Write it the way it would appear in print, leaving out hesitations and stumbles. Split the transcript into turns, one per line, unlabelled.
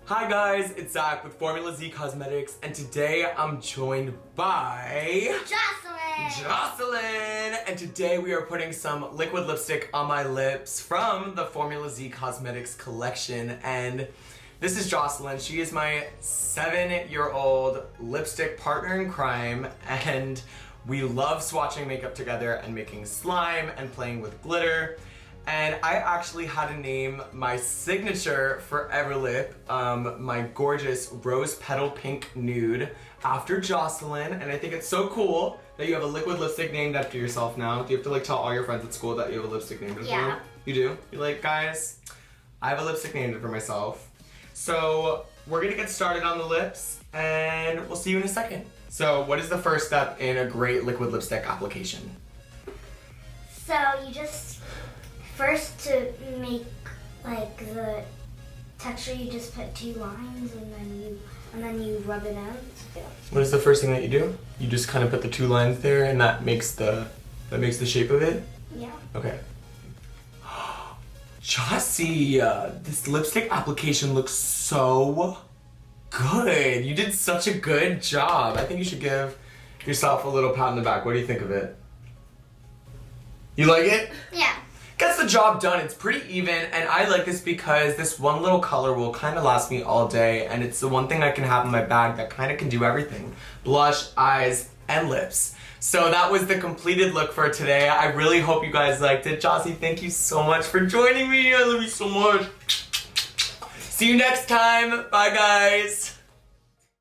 Hi guys, it's Zach with Formula Z Cosmetics, and today I'm joined by Jocelyn! And today we are putting some liquid lipstick on my lips from the Formula Z Cosmetics collection. And this is Jocelyn. She is my 7-year-old lipstick partner in crime, and we love swatching makeup together and making slime and playing with glitter. And I actually had to name my signature Forever lip, my gorgeous rose petal pink nude, after Jocelyn. And I think it's so cool that you have a liquid lipstick named after yourself now. Do you have to like tell all your friends at school that you have a lipstick named after you? You do? You're like, guys, I have a lipstick named after myself. So we're gonna get started on the lips and we'll see you in a second. So what is the first step in a great liquid lipstick application?
So you just, first to make like the texture, you just put 2 lines and then you rub it out. Yeah.
What is the first thing that you do? You just kind of put the 2 lines there and that makes the shape of it?
Yeah.
Okay. Jossie, this lipstick application looks so good. You did such a good job. I think you should give yourself a little pat on the back. What do you think of it? You like it?
Yeah.
Gets the job done. It's pretty even, and I like this because this one little color will kind of last me all day, and it's the one thing I can have in my bag that kind of can do everything. Blush, eyes, and lips. So that was the completed look for today. I really hope you guys liked it. Jossie, thank you so much for joining me. I love you so much. See you next time. Bye, guys.